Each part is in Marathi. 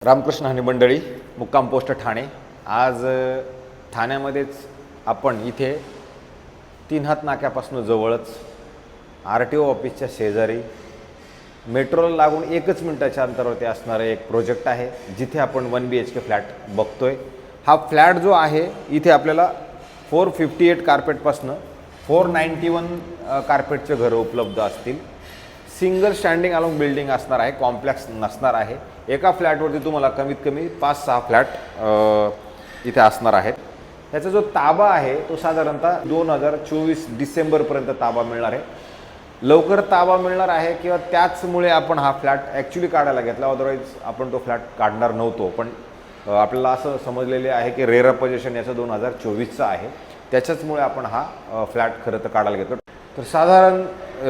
रामकृष्ण हनी मंडळी, मुक्काम पोस्ट ठाणे। आज ठाण्यामध्येच आपण इथे 3 हात नाक्यापासून जवळच RTO ऑफिसच्या शेजारी मेट्रोला लागून 1 मिनिटाच्या अंतरावरती असणारा एक प्रोजेक्ट आहे, जिथे आपण 1 BHK फ्लॅट बघतोय। हा फ्लॅट जो आहे इथे आपल्याला 458 कार्पेटपासून 491 कार्पेटचे घरं उपलब्ध असतील। सिंगल स्टँडिंग अलोंग बिल्डिंग असणार आहे, कॉम्प्लेक्स नसणार आहे। एका फ्लॅटवरती तुम्हाला कमीत कमी 5-6 फ्लॅट इथे असणार आहेत। त्याचा जो ताबा आहे तो साधारणतः 2024 डिसेंबरपर्यंत ताबा मिळणार आहे। लवकर ताबा मिळणार आहे किंवा त्याचमुळे आपण हा फ्लॅट ॲक्च्युली काढायला घेतला, अदरवाईज आपण तो फ्लॅट काढणार नव्हतो। पण आपल्याला असं समजलेले आहे की रेअर पोझिशन याचं 2024चं आहे, त्याच्याचमुळे आपण हा फ्लॅट खरं तर काढायला घेतलो। तर साधारण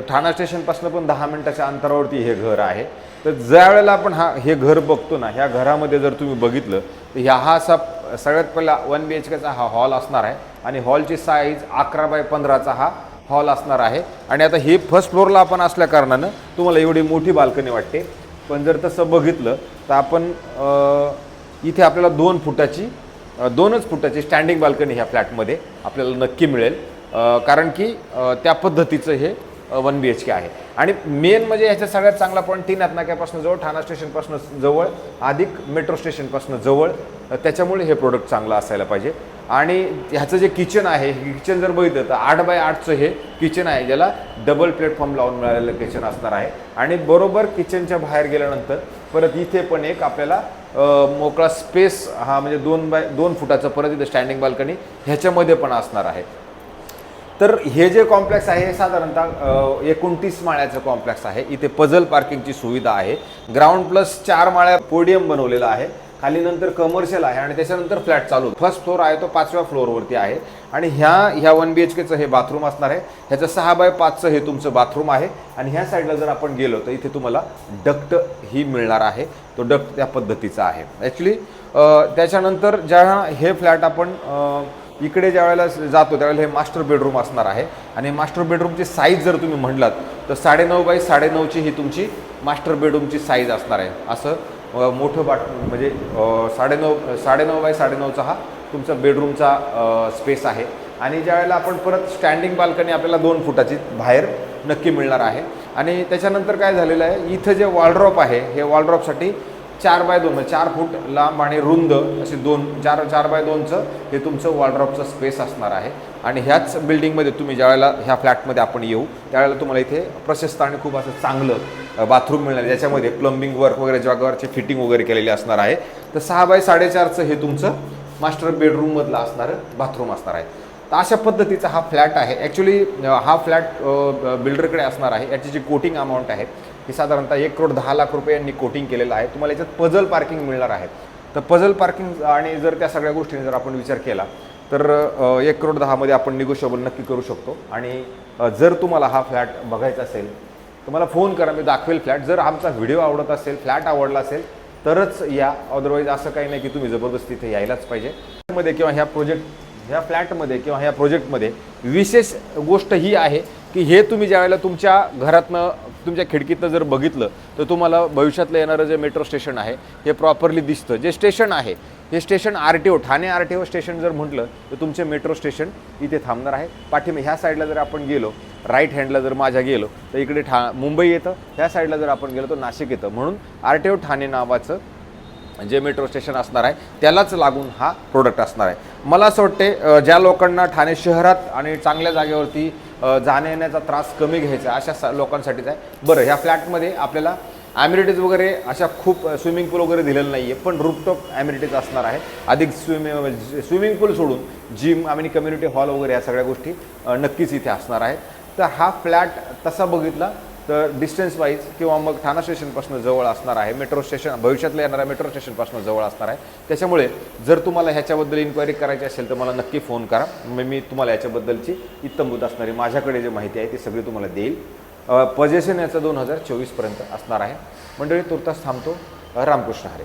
ठाणा स्टेशनपासून पण 10 मिनिटाच्या अंतरावरती हे घर आहे। तर ज्या वेळेला आपण हे घर बघतो ना, ह्या घरामध्ये जर तुम्ही बघितलं तर हा असा सगळ्यात पहिला 1 BHKचा हा हॉल असणार आहे आणि हॉलची साईज 11x15चा हा हॉल असणार आहे। आणि आता हे फर्स्ट फ्लोअरला आपण असल्या कारणानं तुम्हाला एवढी मोठी बाल्कनी वाटते, पण जर तसं बघितलं तर आपण इथे आपल्याला 2 फुटाची स्टँडिंग बाल्कनी ह्या फ्लॅटमध्ये आपल्याला नक्की मिळेल, कारण की त्या पद्धतीचं हे 1 BHK आहे। आणि मेन म्हणजे ह्याचा सगळ्यात चांगला पॉईंट 3 हात नाक्यापासून जवळ, ठाणा स्टेशनपासून जवळ, अधिक मेट्रो स्टेशनपासून जवळ, त्याच्यामुळे हे प्रोडक्ट चांगलं असायला पाहिजे। आणि ह्याचं जे किचन आहे, किचन जर बघितलं तर 8x8चं हे किचन आहे, ज्याला डबल प्लॅटफॉर्म लावून मिळालेलं किचन असणार आहे। आणि बरोबर किचनच्या बाहेर गेल्यानंतर परत इथे पण एक आपल्याला मोकळा स्पेस, हा म्हणजे 2x2 फुटाचं परत इथे स्टँडिंग बाल्कनी ह्याच्यामध्ये पण असणार आहे। तर हे जे कॉम्प्लेक्स आहे हे साधारणतः 29 माळ्याचं कॉम्प्लेक्स आहे। इथे पझल पार्किंगची सुविधा आहे, ग्राउंड प्लस 4 माळ्या पोडियम बनवलेला आहे, खाली नंतर कमर्शियल आहे आणि त्याच्यानंतर फ्लॅट चालू। फर्स्ट फ्लोअर आहे तो 5व्या फ्लोअरवरती आहे। आणि ह्या 1 BHKचं हे बाथरूम असणार आहे, ह्याचं 6x5चं हे तुमचं बाथरूम आहे। आणि ह्या साईडला जर आपण गेलो तर इथे तुम्हाला डक्ट ही मिळणार आहे, तो डक्ट त्या पद्धतीचा आहे ॲक्च्युली। त्याच्यानंतर ज्या हे फ्लॅट आपण इकडे ज्या वेळेला जातो त्यावेळेला हे मास्टर बेडरूम असणार आहे। आणि मास्टर बेडरूमची साईज जर तुम्ही म्हटलात तर 9.5x9.5ची ही तुमची मास्टर बेडरूमची साईज असणार आहे। असं मोठं म्हणजे 9.5x9.5चा हा तुमचा बेडरूमचा स्पेस आहे। आणि ज्या वेळेला आपण परत स्टँडिंग बाल्कनी आपल्याला 2 फुटाची बाहेर नक्की मिळणार आहे। आणि त्याच्यानंतर काय झालेलं आहे, इथं जे वॉलड्रॉप आहे हे वॉलड्रॉपसाठी 4x2 4 फूट लांब आणि रुंद असे 4x2चं हे तुमचं वॉलड्रॉपचं स्पेस असणार आहे। आणि ह्याच बिल्डिंगमध्ये तुम्ही ज्यावेळेला ह्या फ्लॅटमध्ये आपण येऊ त्यावेळेला तुम्हाला इथे प्रशस्त आणि खूप असं चांगलं बाथरूम मिळणार, ज्याच्यामध्ये प्लंबिंग वर्क वगैरे जागेवरची फिटिंग वगैरे केलेली असणार आहे। तर 6x4.5चं हे तुमचं मास्टर बेडरूममधलं असणारं बाथरूम असणार आहे। तर अशा पद्धतीचा हा फ्लॅट आहे। ॲक्च्युली हा फ्लॅट बिल्डरकडे असणार आहे। याची जी कोटिंग अमाऊंट आहे ही साधारणतः 1,10,00,000 रुपयांनी कोटिंग केलेलं आहे। तुम्हाला याच्यात पझल पार्किंग मिळणार आहे। तर पझल पार्किंग आणि जर त्या सगळ्या गोष्टींनी जर आपण विचार केला तर 1,10,00,000 मध्ये आपण निगोशिएबल नक्की करू शकतो। आणि जर तुम्हाला हा फ्लॅट बघायचा असेल तर मला फोन करा, मी दाखवेल फ्लॅट। जर आमचा व्हिडिओ आवडत असेल, फ्लॅट आवडला असेल तरच या, अदरवाईज असं काही नाही की तुम्ही जबरदस्ती इथे यायलाच पाहिजे। मध्ये किंवा ह्या फ्लॅटमध्ये किंवा ह्या प्रोजेक्टमध्ये विशेष गोष्ट ही आहे की हे तुम्ही ज्यावेळेला तुमच्या घरातनं तुमच्या खिडकीतनं जर बघितलं तर तुम्हाला भविष्यातलं येणारं जे मेट्रो स्टेशन आहे हे प्रॉपरली दिसतं। जे स्टेशन आहे हे station RTO Thane RTO station जर म्हटलं तर तुमचे मेट्रो स्टेशन इथे थांबणार आहे। पाठीमागे ह्या साईडला जर आपण गेलो, राईट हँडला जर माझ्या गेलो तर इकडे मुंबई येतं, ह्या साईडला जर आपण गेलो तर नाशिक येतं। म्हणून RTO ठाणे नावाचं जे मेट्रो स्टेशन असणार आहे त्यालाच लागून हा प्रोडक्ट असणार आहे। मला असं वाटते ज्या लोकांना ठाणे शहरात आणि चांगल्या जागेवरती जाण्या येण्याचा त्रास कमी घ्यायचा अशा लोकांसाठीच आहे। बरं, ह्या फ्लॅटमध्ये आपल्याला ॲम्युनिटीज वगैरे अशा खूप स्विमिंग पूल वगैरे दिलेलं नाही आहे, पण रूफटॉप ॲम्युनिटीज असणार आहे। अधिक स्विमिंग पूल सोडून जिम आणि कम्युनिटी हॉल वगैरे या सगळ्या गोष्टी नक्कीच इथे असणार आहेत। तर हा फ्लॅट तसा बघितला तर डिस्टन्स वाईज किंवा मग ठाणा स्टेशनपासून जवळ असणार आहे, मेट्रो स्टेशन भविष्यातल्या येणाऱ्या मेट्रो स्टेशनपासून जवळ असणार आहे। त्याच्यामुळे जर तुम्हाला ह्याच्याबद्दल इन्क्वायरी करायची असेल तर मला नक्की फोन करा, मी तुम्हाला याच्याबद्दलची इत्तंभूत असणारी माझ्याकडे जी माहिती आहे ती सगळी तुम्हाला देईल। पोझिशन याचं 2024पर्यंत असणार आहे। मंडळी, तुर्तास थांबतो। रामकृष्ण हरी।